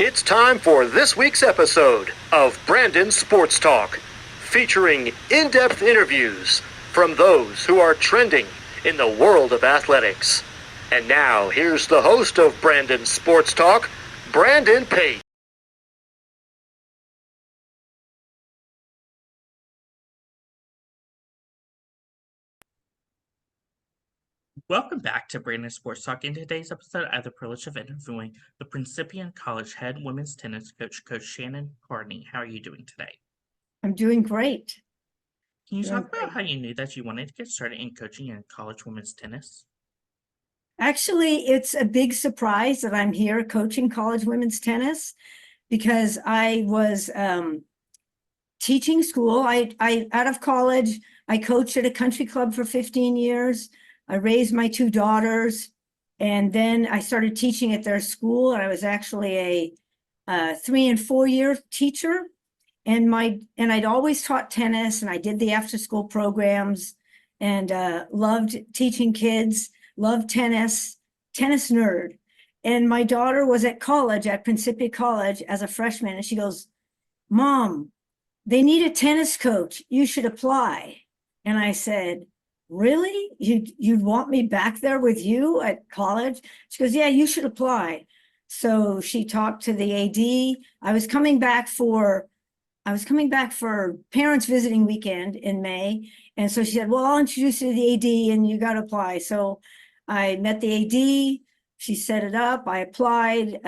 It's time for this week's episode of Brandon Sports Talk, featuring in-depth interviews from those who are trending in the world of athletics. And now, here's the host of Brandon Sports Talk, Brandon Pate. Welcome back to Brandon Sports Talk. In today's episode, I have the privilege of interviewing the Principia College head women's tennis coach, Coach Shannon Carney. How are you doing today? I'm doing great. Can you talk about how you knew that you wanted to get started in coaching in college women's tennis? Actually, it's a big surprise that I'm here coaching college women's tennis because I was teaching school. I out of college, I coached at a country club for 15 years. I raised my two daughters, and then I started teaching at their school. And I was actually a 3 and 4 year teacher, and I'd always taught tennis, and I did the after school programs, and loved teaching kids, loved tennis nerd. And my daughter was at college at Principia College as a freshman, and she goes, "Mom, they need a tennis coach. You should apply." And I said, "Really? You'd want me back there with you at college?" She goes, "Yeah, you should apply." So she talked to the AD. I was coming back for parents visiting weekend in May. And so she said, "Well, I'll introduce you to the AD and you got to apply." So I met the AD. She set it up. I applied.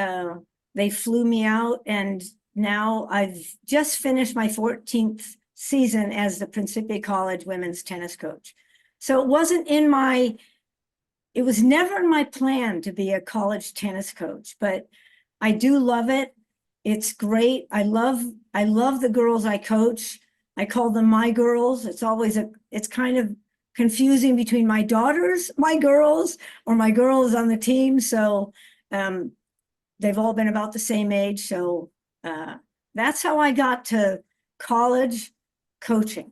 They flew me out. And now I've just finished my 14th season as the Principia College women's tennis coach. So it was never in my plan to be a college tennis coach, but I do love it. It's great. I love the girls I coach. I call them my girls. It's kind of confusing between my daughters, my girls, or my girls on the team. So they've all been about the same age. So that's how I got to college coaching.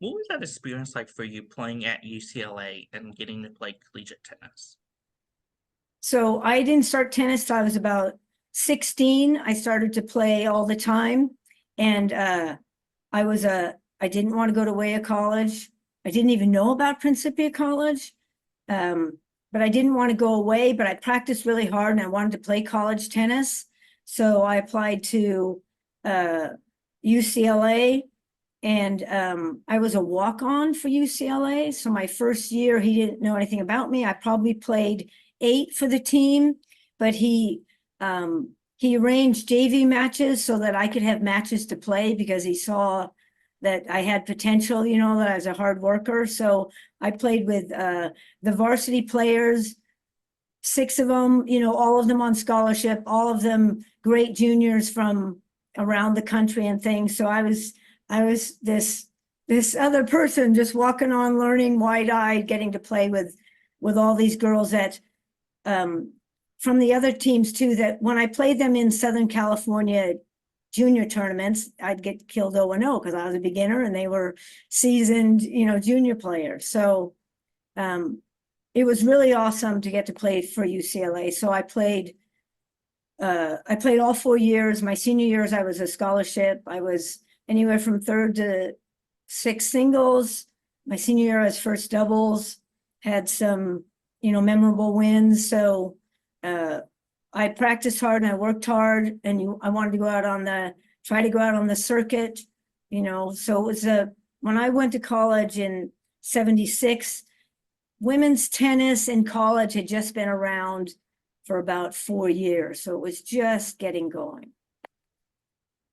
What was that experience like for you playing at UCLA and getting to play collegiate tennis? So I didn't start tennis till I was about 16. I started to play all the time. And I didn't want to go to Weah College. I didn't even know about Principia College. But I didn't want to go away, but I practiced really hard and I wanted to play college tennis. So I applied to UCLA, and I was a walk-on for UCLA. So my first year, he didn't know anything about me. I probably played 8 for the team, but he arranged JV matches so that I could have matches to play because he saw that I had potential, that I was a hard worker. So I played with the varsity players, 6 of them, all of them on scholarship, all of them great juniors from around the country and things. So I was this other person just walking on, learning, wide-eyed, getting to play with all these girls that from the other teams too, that when I played them in Southern California junior tournaments, I'd get killed 0-0 because I was a beginner and they were seasoned, junior players. So it was really awesome to get to play for UCLA. So I played all 4 years. My senior years, I was a scholarship. I was anywhere from 3rd to 6th singles. My senior year, I was first doubles, had some, memorable wins. So I practiced hard and I worked hard, and I wanted to try to go out on the circuit, so it was when I went to college in 76, women's tennis in college had just been around for about 4 years. So it was just getting going.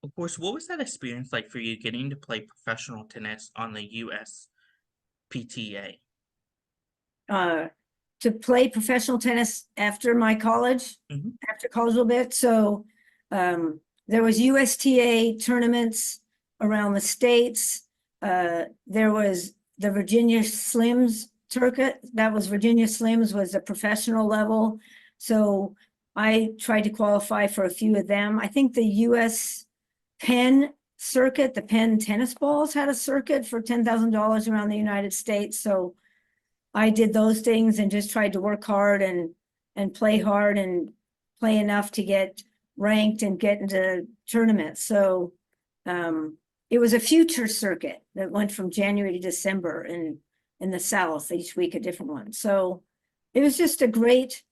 Of course, what was that experience like for you getting to play professional tennis on the USPTA? To play professional tennis after my college, after college a little bit. So there was USTA tournaments around the states. There was the Virginia Slims circuit. Virginia Slims was a professional level. So I tried to qualify for a few of them. I think the US Penn circuit, the Penn tennis balls, had a circuit for $10,000 around the United States. So I did those things and just tried to work hard and play hard and play enough to get ranked and get into tournaments. So it was a future circuit that went from January to December in the South, each week a different one. So it was just a great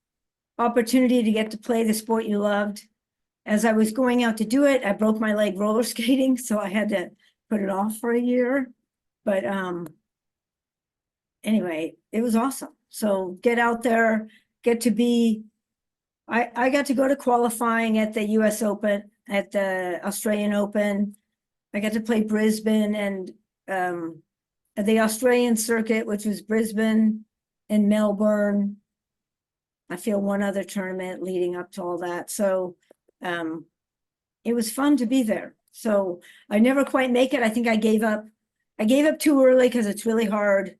opportunity to get to play the sport you loved. As I was going out to do it, I broke my leg roller skating, so I had to put it off for a year. But anyway, it was awesome. So get out there, get to be, I got to go to qualifying at the US Open, at the Australian Open. I got to play Brisbane and at the Australian circuit, which was Brisbane and Melbourne. I feel one other tournament leading up to all that. So it was fun to be there. So I never quite make it. I think I gave up too early because it's really hard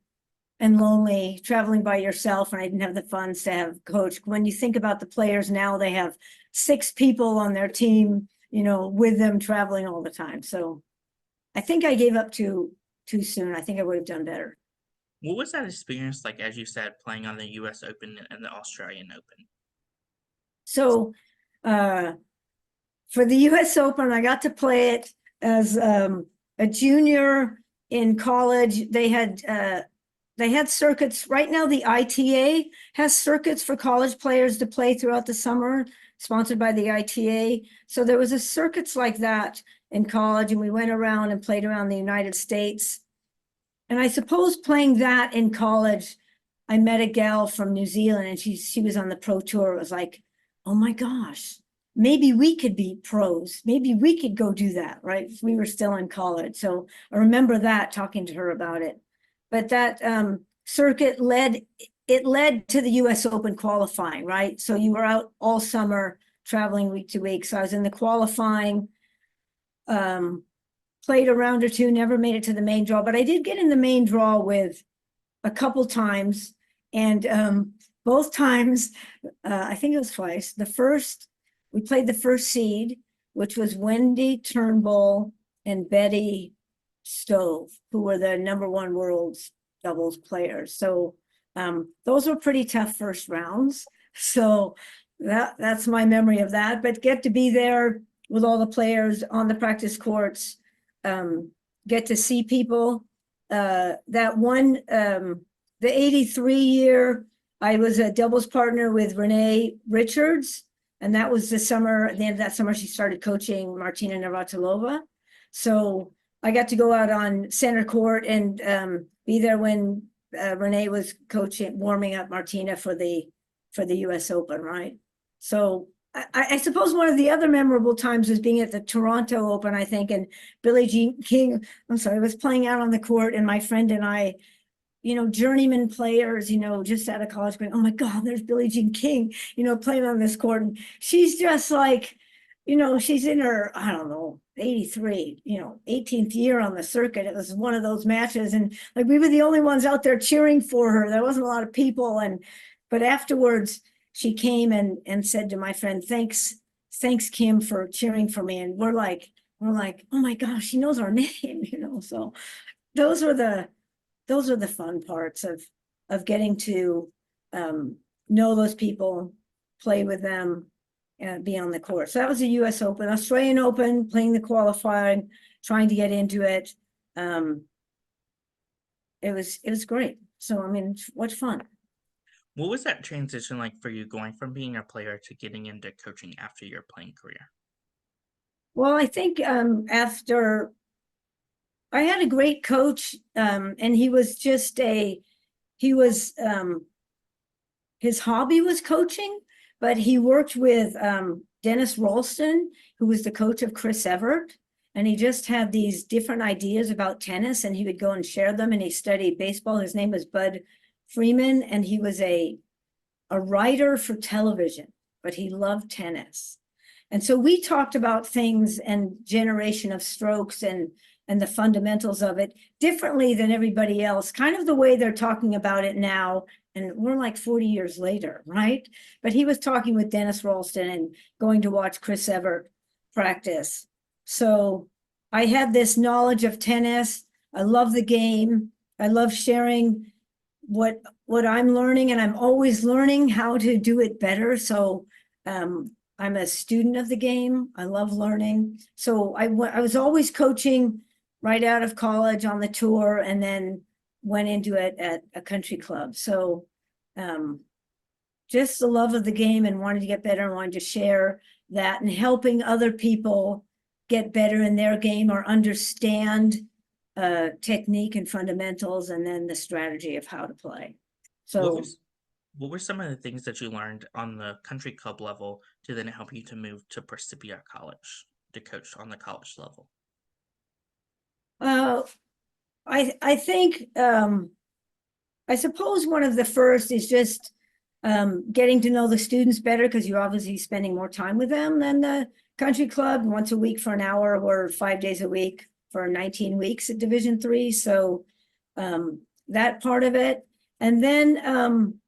and lonely traveling by yourself, and I didn't have the funds to have a coach. When you think about the players now, they have 6 people on their team, with them traveling all the time. So I think I gave up too soon. I think I would have done better. What was that experience like, as you said, playing on the US Open and the Australian Open? So for the US Open, I got to play it as a junior in college. They had circuits. Right now, the ITA has circuits for college players to play throughout the summer, sponsored by the ITA. So there was a circuits like that in college, and we went around and played around the United States. And I suppose playing that in college, I met a gal from New Zealand, and she was on the pro tour. It was like, oh my gosh, maybe we could be pros. Maybe we could go do that, right? We were still in college. So I remember that, talking to her about it. But that circuit led to the US Open qualifying, right? So you were out all summer traveling week to week. So I was in the qualifying, played a round or two, never made it to the main draw, but I did get in the main draw with a couple times. And both times, I think it was twice. We played the first seed, which was Wendy Turnbull and Betty Stove, who were the #1 world doubles players. So those were pretty tough first rounds. So that's my memory of that. But get to be there with all the players on the practice courts, get to see people. That one, the 83 year, I was a doubles partner with Renee Richards. And that was the summer, at the end of that summer, she started coaching Martina Navratilova. So I got to go out on center court and be there when Renee was coaching, warming up Martina for the US Open, right? So I suppose one of the other memorable times was being at the Toronto Open, I think, and Billie Jean King, was playing out on the court, and my friend and I, journeyman players, just out of college, going, oh my God, there's Billie Jean King, playing on this court. And she's just like, she's in her, I don't know, 83, 18th year on the circuit. It was one of those matches. And like, we were the only ones out there cheering for her. There wasn't a lot of people. But afterwards, she came and said to my friend, thanks, Kim, for cheering for me. And we're like, oh my gosh, she knows our name, So those are the fun parts of getting to know those people, play with them, and be on the court. So that was the US Open. Australian Open, playing the qualifying, trying to get into it. It was great. So what fun. What was that transition like for you, going from being a player to getting into coaching after your playing career? Well, I think after I had a great coach, and he was his hobby was coaching, but he worked with Dennis Ralston, who was the coach of Chris Evert, and he just had these different ideas about tennis, and he would go and share them, and he studied baseball. His name was Bud Freeman, and he was a writer for television, but he loved tennis. And so we talked about things and generation of strokes and the fundamentals of it differently than everybody else, kind of the way they're talking about it now. And we're like 40 years later, right? But he was talking with Dennis Ralston and going to watch Chris Evert practice. So I had this knowledge of tennis. I love the game. I love sharing what I'm learning, and I'm always learning how to do it better. So I'm a student of the game. I love learning. So I was always coaching right out of college on the tour, and then went into it at a country club. So just the love of the game and wanting to get better and wanting to share that and helping other people get better in their game or understand technique and fundamentals, and then the strategy of how to play. What So was what were some of the things that you learned on the country club level to then help you to move to Principia College to coach on the college level? I think I suppose one of the first is just getting to know the students better, because you're obviously spending more time with them than the country club, once a week for an hour or 5 days a week for 19 weeks at Division III. So that part of it. And then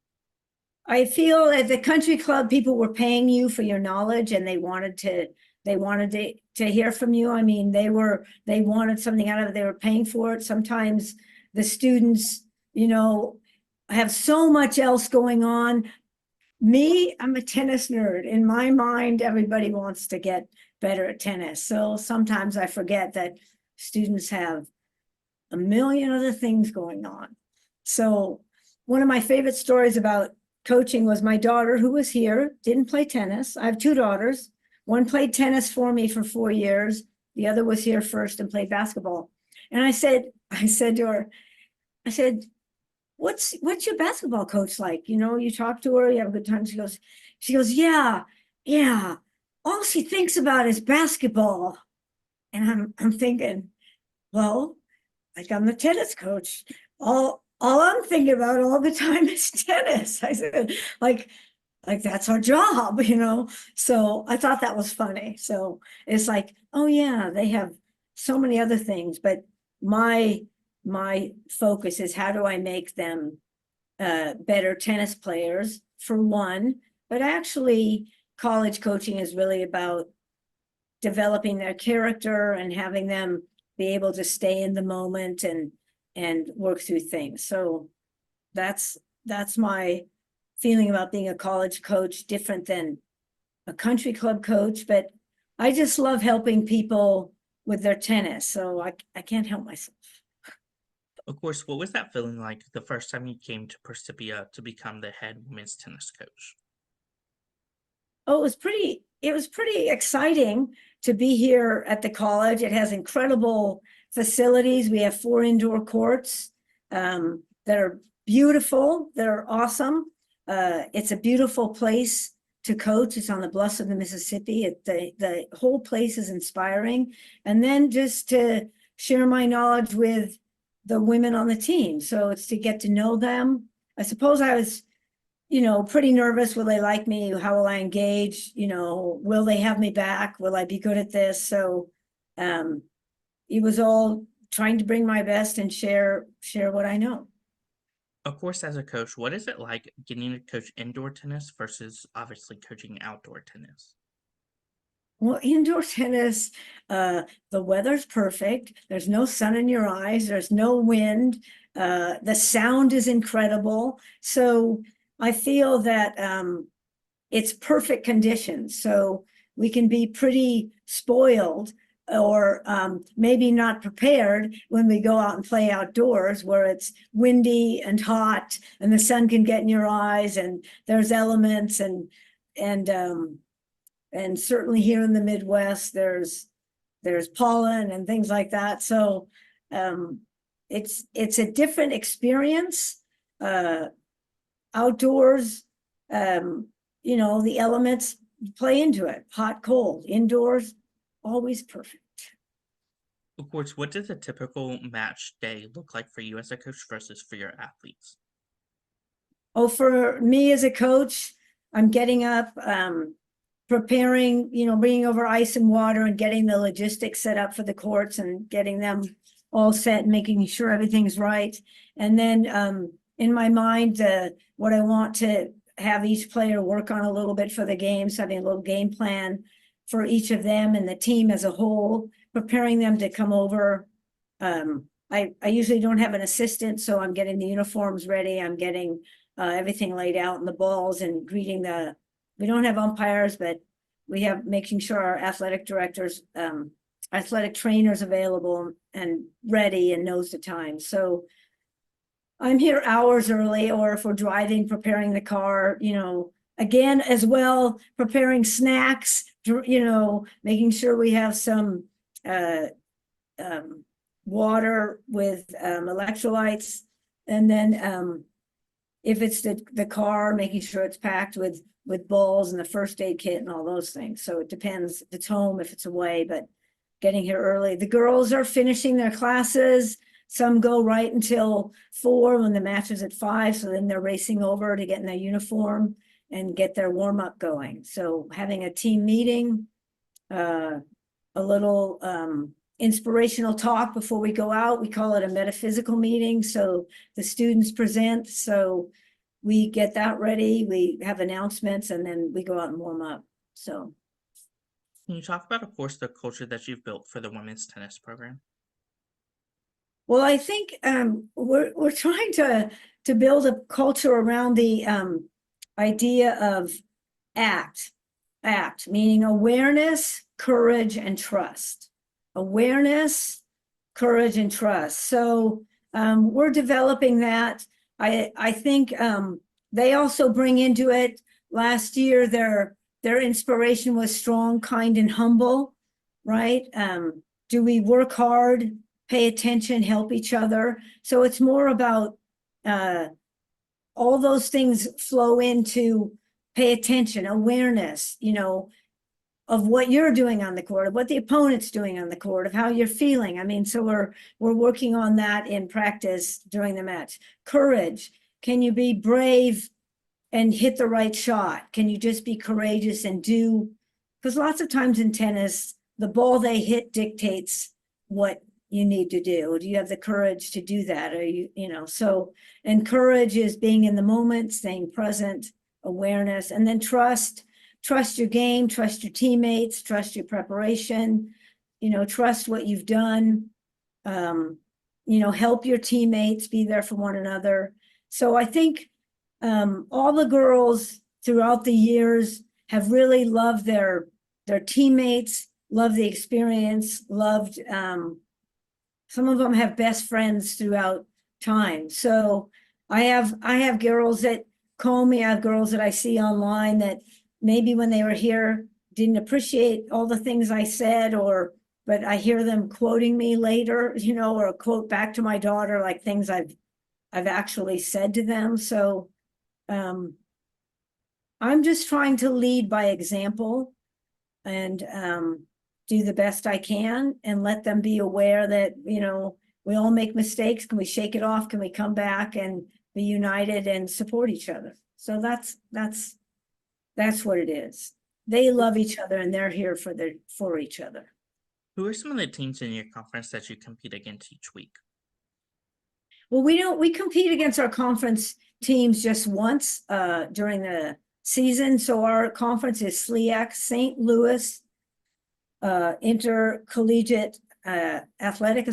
I feel at the country club, people were paying you for your knowledge, and they wanted to hear from you. I mean, they wanted something out of it. They were paying for it. Sometimes the students, have so much else going on. Me, I'm a tennis nerd. In my mind, everybody wants to get better at tennis. So sometimes I forget that students have a million other things going on. So one of my favorite stories about coaching was my daughter, who was here, didn't play tennis. I have 2 daughters. One played tennis for me for 4 years. The other was here first and played basketball. And I said to her, what's your basketball coach like? You talk to her, you have a good time. She goes, yeah. All she thinks about is basketball. And I'm thinking, well, like, I'm the tennis coach. All I'm thinking about all the time is tennis. I said, like that's our job, So I thought that was funny. So it's like, oh yeah, they have so many other things, but my focus is how do I make them better tennis players, for one. But actually, college coaching is really about developing their character and having them be able to stay in the moment and work through things. So that's my feeling about being a college coach, different than a country club coach. But I just love helping people with their tennis, so I can't help myself. Of course, what was that feeling like the first time you came to Principia to become the head women's tennis coach? Oh, it was pretty exciting to be here at the college. It has incredible facilities. We have 4 indoor courts that are beautiful, that are awesome. It's a beautiful place to coach. It's on the bluffs of the Mississippi. The whole place is inspiring. And then just to share my knowledge with the women on the team. So it's to get to know them. I suppose I was pretty nervous. Will they like me? How will I engage? Will they have me back? Will I be good at this? So it was all trying to bring my best and share what I know. Of course, as a coach, what is it like getting to coach indoor tennis versus obviously coaching outdoor tennis? Well, indoor tennis, the weather's perfect. There's no sun in your eyes. There's no wind. The sound is incredible. So I feel that it's perfect conditions. So we can be pretty spoiled or maybe not prepared when we go out and play outdoors, where it's windy and hot and the sun can get in your eyes and there's elements and certainly here in the Midwest, there's pollen and things like that. So it's a different experience. Outdoors, the elements play into it. Hot, cold. Indoors, always perfect. Of course, what does a typical match day look like for you as a coach versus for your athletes? Oh, for me as a coach, I'm getting up, preparing, bringing over ice and water and getting the logistics set up for the courts and getting them all set and making sure everything's right. And then in my mind, what I want to have each player work on a little bit for the games, having a little game plan for each of them and the team as a whole, preparing them to come over. I usually don't have an assistant, so I'm getting the uniforms ready. I'm getting everything laid out in the balls and greeting we don't have umpires, but we have making sure our athletic directors, athletic trainers available and ready and knows the time. So I'm here hours early, or if we're driving, preparing the car, again, as well, preparing snacks, making sure we have some water with electrolytes. And then if it's the car, making sure it's packed with balls and the first aid kit and all those things. So it depends if it's home, if it's away, but getting here early. The girls are finishing their classes. Some go right until 4 when the match is at 5. So then they're racing over to get in their uniform and get their warm up going. So having a team meeting, a little inspirational talk before we go out. We call it a metaphysical meeting. So the students present. So we get that ready. We have announcements and then we go out and warm up. So. Can you talk about, of course, the culture that you've built for the women's tennis program? Well, I think we're trying to build a culture around the idea of ACT, meaning awareness, courage, and trust. Awareness, courage, and trust. So we're developing that. I think they also bring into it. Last year, their inspiration was strong, kind, and humble, right? Do we work hard, pay attention, help each other? So it's more about all those things flow into pay attention, awareness, of what you're doing on the court, of what the opponent's doing on the court, of how you're feeling. I mean, so we're working on that in practice during the match. Courage. Can you be brave and hit the right shot? Can you just be courageous and do? Because lots of times in tennis, the ball they hit dictates what you need to do. Do you have the courage to do that? Or so, and courage is being in the moment, staying present, awareness, and then trust your game, trust your teammates, trust your preparation, trust what you've done, help your teammates, be there for one another. So I think all the girls throughout the years have really loved their teammates, loved the experience, loved, some of them have best friends throughout time. So I have girls that call me, I have girls that I see online that maybe when they were here didn't appreciate all the things I said, but I hear them quoting me later, or a quote back to my daughter, like things I've actually said to them. So I'm just trying to lead by example and do the best I can and let them be aware that, we all make mistakes. Can we shake it off? Can we come back and be united and support each other? So that's what it is. They love each other and they're here for each other. Who are some of the teams in your conference that you compete against each week? Well, we compete against our conference teams just once during the season. So our conference is SLEAC, St. Louis Intercollegiate Athletic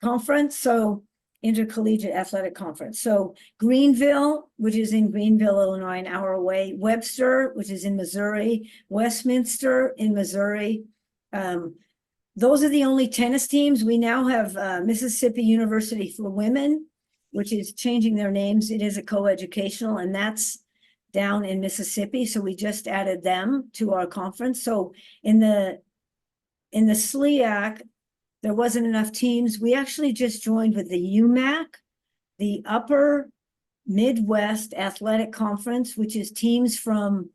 Conference. So Intercollegiate Athletic Conference. So Greenville, which is in Greenville, Illinois, an hour away. Webster, which is in Missouri. Westminster in Missouri. Those are the only tennis teams. We now have Mississippi University for Women, which is changing their names. It is a coeducational, and that's down in Mississippi. So we just added them to our conference. So in the SLEAC, there wasn't enough teams. We actually just joined with the UMAC, the Upper Midwest Athletic Conference, which is teams from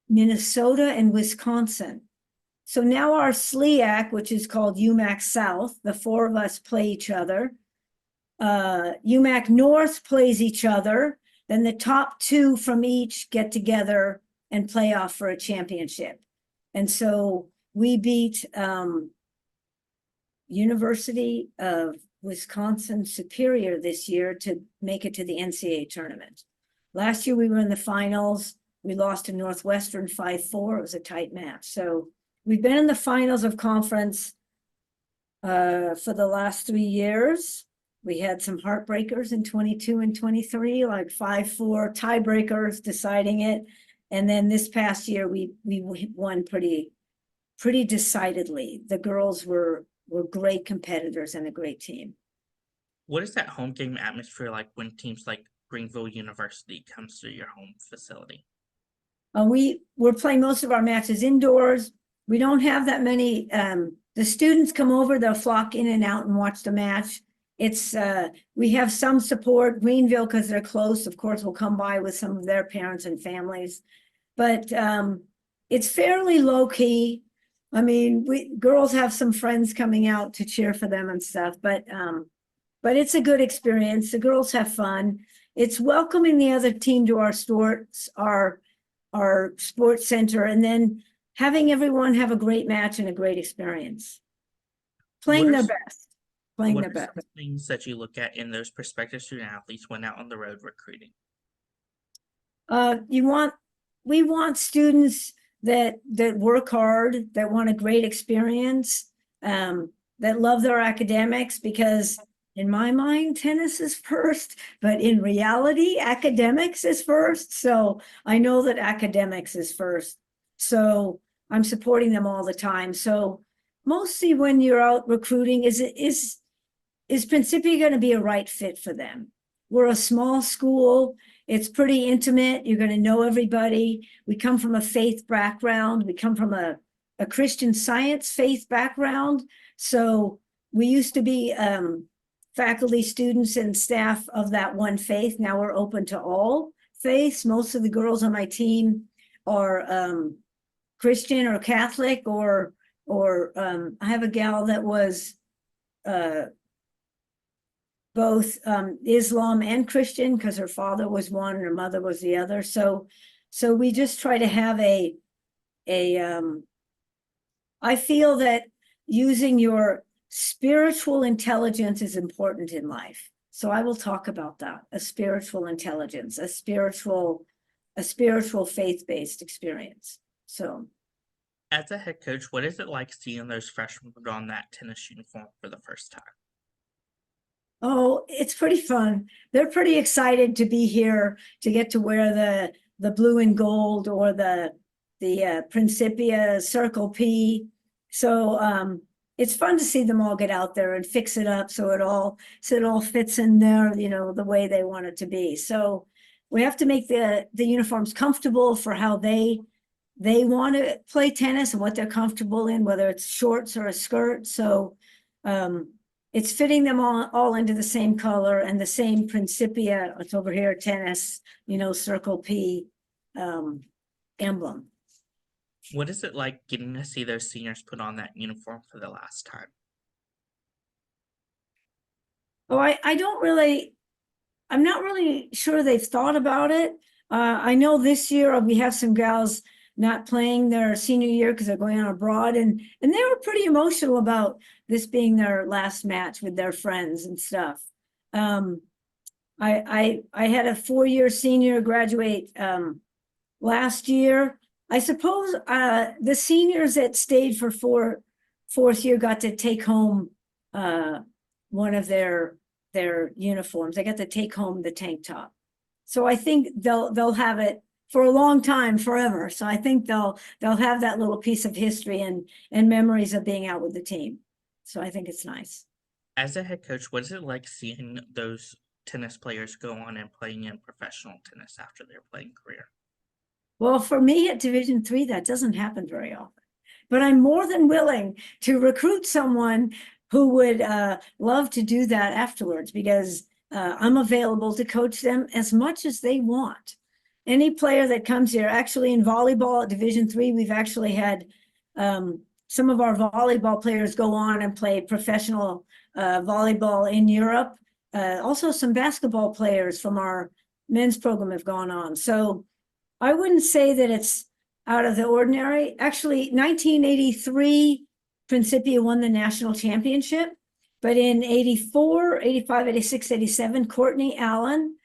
Minnesota and Wisconsin. So now our SLEAC, which is called UMAC South, the 4 of us play each other. UMAC North plays each other. Then the top 2 from each get together and play off for a championship. And so we beat University of Wisconsin Superior this year to make it to the NCAA tournament. Last year we were in the finals. We lost to Northwestern 5-4. It was a tight match. So we've been in the finals of conference for the last 3 years. We had some heartbreakers in 22 and 23, like 5-4 tiebreakers deciding it. And then this past year, we won pretty decidedly. The girls were great competitors and a great team. What is that home game atmosphere like when teams like Greenville University comes to your home facility? We're playing most of our matches indoors. We don't have that many. The students come over, they'll flock in and out and watch the match. It's we have some support. Greenville, because they're close, of course, will come by with some of their parents and families. But it's fairly low key. I mean, girls have some friends coming out to cheer for them and stuff, but it's a good experience. The girls have fun. It's welcoming the other team to our sports center, and then having everyone have a great match and a great experience. Playing their best. Playing their best. What are some things that you look at in those prospective student athletes when out on the road recruiting? We want students that work hard, that want a great experience, that love their academics, because in my mind, tennis is first, but in reality, academics is first. So I know that academics is first. So I'm supporting them all the time. So mostly when you're out recruiting, is Principia going to be a right fit for them? We're a small school. It's pretty intimate. You're going to know everybody. We come from a faith background. We come from a Christian Science faith background. So we used to be faculty, students, and staff of that one faith. Now we're open to all faiths. Most of the girls on my team are Christian or Catholic, or I have a gal that was both Islam and Christian, because her father was one and her mother was the other. So we just try to have I feel that using your spiritual intelligence is important in life. So I will talk about that, a spiritual intelligence, a spiritual faith-based experience. So as a head coach, what is it like seeing those freshmen put on that tennis uniform for the first time? Oh, it's pretty fun. They're pretty excited to be here, to get to wear the blue and gold, or the Principia Circle P. So it's fun to see them all get out there and fix it up so it all fits in there, the way they want it to be. So we have to make the uniforms comfortable for how they want to play tennis and what they're comfortable in, whether it's shorts or a skirt. So it's fitting them all into the same color and the same Principia. It's over here, tennis, Circle P emblem. What is it like getting to see those seniors put on that uniform for the last time? Oh, I'm not really sure they've thought about it. I know this year we have some gals not playing their senior year because they're going on abroad, and they were pretty emotional about this being their last match with their friends and stuff. I had a 4-year senior graduate last year. I suppose the seniors that stayed for fourth year got to take home one of their uniforms. They got to take home the tank top. So I think they'll have it for a long time, forever. So I think they'll have that little piece of history and memories of being out with the team. So I think it's nice. As a head coach, what is it like seeing those tennis players go on and playing in professional tennis after their playing career? Well, for me at Division III, that doesn't happen very often. But I'm more than willing to recruit someone who would love to do that afterwards, because I'm available to coach them as much as they want. Any player that comes here, actually in volleyball at Division III, we've actually had some of our volleyball players go on and play professional volleyball in Europe. Also, some basketball players from our men's program have gone on. So I wouldn't say that it's out of the ordinary. Actually, 1983, Principia won the national championship. But in 84, 85, 86, 87, Courtney Allen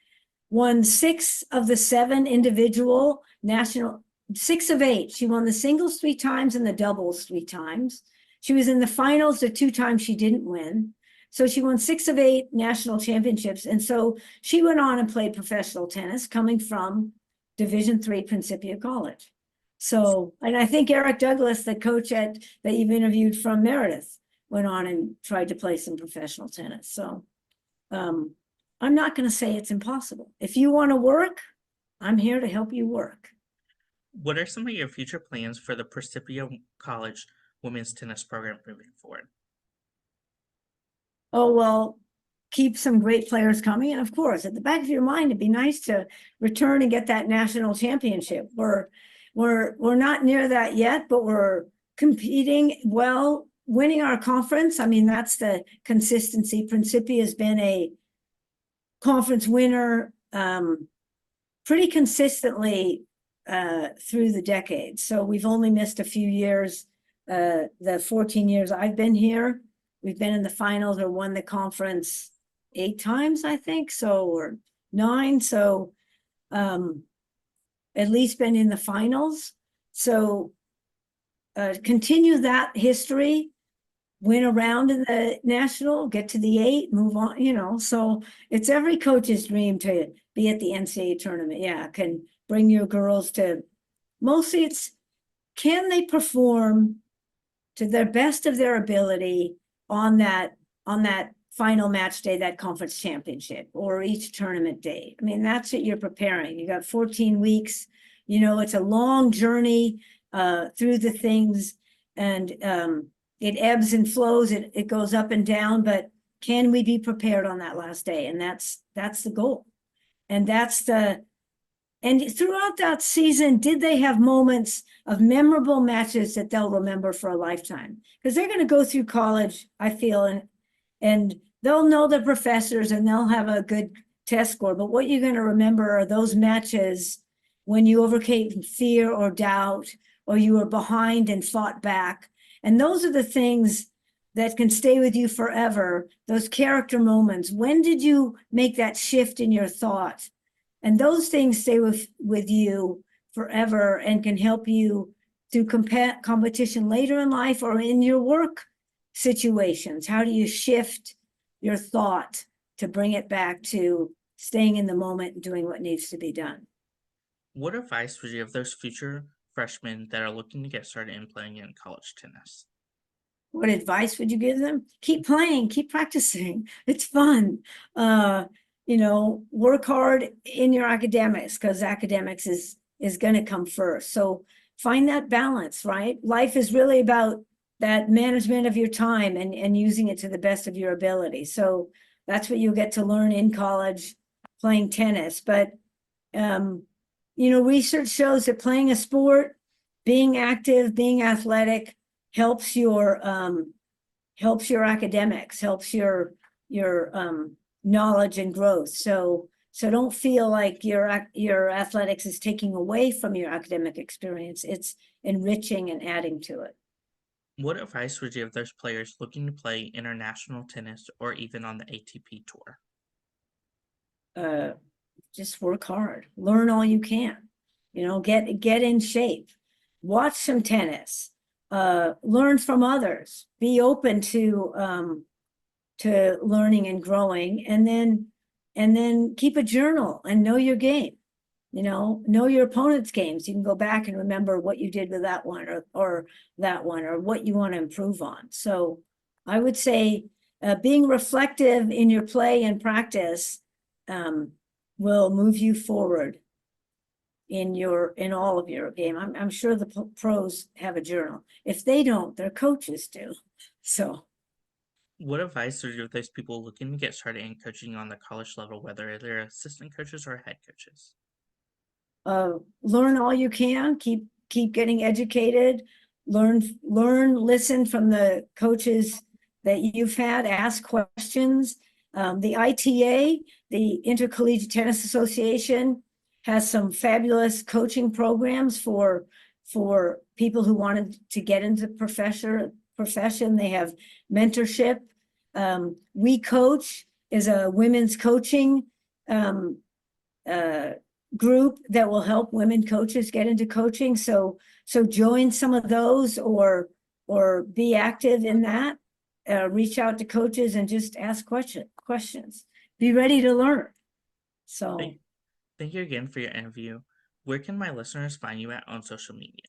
won 6 of the 7 individual national, 6 of 8. She won the singles 3 times and the doubles 3 times. She was in the finals the 2 times she didn't win. So she won 6 of 8 national championships. And so she went on and played professional tennis, coming from Division III Principia College. So, and I think Eric Douglas, the coach that you've interviewed from Meredith, went on and tried to play some professional tennis. So I'm not going to say it's impossible. If you want to work, I'm here to help you work. What are some of your future plans for the Principia College women's tennis program moving forward? Oh, well, keep some great players coming. And of course, at the back of your mind, it'd be nice to return and get that national championship. We're not near that yet, but we're competing well, winning our conference. I mean, that's the consistency. Principia has been a conference winner pretty consistently through the decades. So we've only missed a few years. The 14 years I've been here, we've been in the finals or won the conference 8 times, I think. So, or 9. So at least been in the finals. So continue that history, win around in the national, get to the 8, move on, you know. So it's every coach's dream to be at the NCAA tournament. Yeah, can bring your girls to, mostly it's, can they perform to the best of their ability on that final match day, that conference championship, or each tournament day. I mean, that's what you're preparing. You got 14 weeks, you know, it's a long journey through the things, and it ebbs and flows, it goes up and down, but can we be prepared on that last day? And that's the goal. And and throughout that season, did they have moments of memorable matches that they'll remember for a lifetime? Because they're going to go through college, I feel, and they'll know the professors and they'll have a good test score. But what you're going to remember are those matches when you overcame fear or doubt, or you were behind and fought back. And those are the things that can stay with you forever, those character moments. When did you make that shift in your thought? And those things stay with you forever and can help you through competition later in life or in your work situations. How do you shift your thought to bring it back to staying in the moment and doing what needs to be done? What advice would you give those future freshmen that are looking to get started in playing in college tennis? What advice would you give them? Keep playing, keep practicing. It's fun. You know, work hard in your academics, because academics is going to come first. So find that balance, right? Life is really about that management of your time and using it to the best of your ability. So that's what you'll get to learn in college, playing tennis. But, you know, research shows that playing a sport, being active, being athletic helps your academics, helps your knowledge and growth. So don't feel like your athletics is taking away from your academic experience. It's enriching and adding to it. What advice would you give those players looking to play international tennis or even on the ATP tour? Just work hard, learn all you can, you know, get in shape, watch some tennis, learn from others, be open to learning and growing, and then keep a journal and know your game. You know your opponent's games. You can go back and remember what you did with that one or that one, or what you want to improve on. So I would say being reflective in your play and practice will move you forward in all of your game. I'm sure the pros have a journal. If they don't, their coaches do. So what advice would you give those people looking to get started in coaching on the college level, whether they're assistant coaches or head coaches? Learn all you can, keep getting educated, learn, listen from the coaches that you've had, ask questions. The ITA, the Intercollegiate Tennis Association, has some fabulous coaching programs for people who wanted to get into profession. They have mentorship. We Coach is a women's coaching group that will help women coaches get into coaching. So join some of those, or be active in that. Reach out to coaches and just ask questions. Be ready to learn. So Thank you again for your interview Where can my listeners find you at on social media?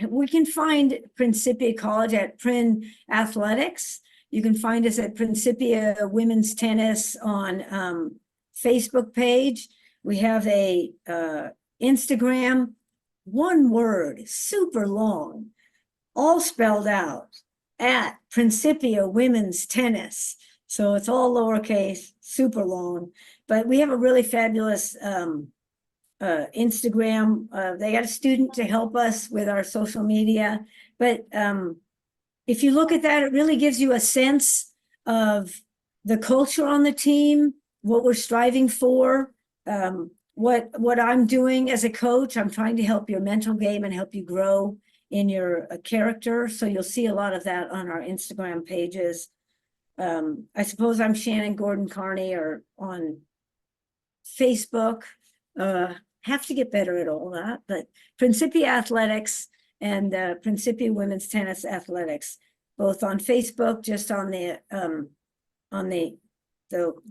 We can find Principia College at Prin Athletics. You can find us at Principia Women's Tennis on Facebook page. We have a Instagram, one word, super long, all spelled out, at Principia Women's Tennis. So it's all lowercase, super long, but we have a really fabulous Instagram. They got a student to help us with our social media, but if you look at that, it really gives you a sense of the culture on the team, what we're striving for, what I'm doing as a coach. I'm trying to help your mental game and help you grow in your character. So you'll see a lot of that on our Instagram pages. I suppose I'm Shannon Gordon Carney or on Facebook. Have to get better at all that, but Principia Athletics and Principia Women's Tennis Athletics, both on Facebook, just on the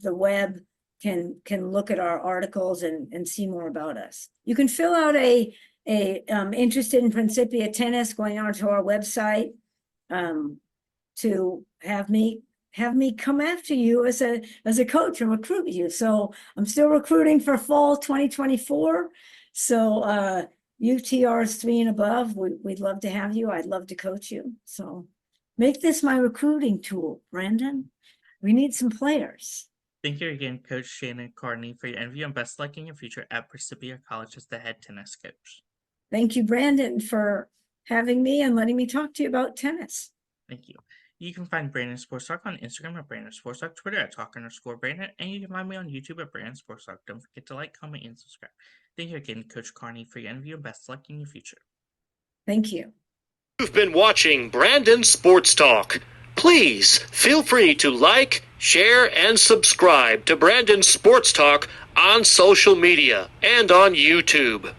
web, can look at our articles and see more about us. You can fill out a interested in Principia Tennis, going on to our website to have me come after you as a coach and recruit you. So I'm still recruiting for fall 2024. So UTRs 3 and above, we'd love to have you. I'd love to coach you. So make this my recruiting tool, Brandon. We need some players. Thank you again, Coach Shannon Carney, for your interview, and best luck in your future at Principia College as the head tennis coach. Thank you, Brandon, for having me and letting me talk to you about tennis. Thank you. You can find Brandon Sports Talk on Instagram at Brandon Sports Talk, Twitter at Talk_Brandon, and you can find me on YouTube at Brandon Sports Talk. Don't forget to like, comment, and subscribe. Thank you again, Coach Carney, for your interview, and best luck in your future. Thank you. You've been watching Brandon Sports Talk. Please feel free to like, share, and subscribe to Brandon Sports Talk on social media and on YouTube.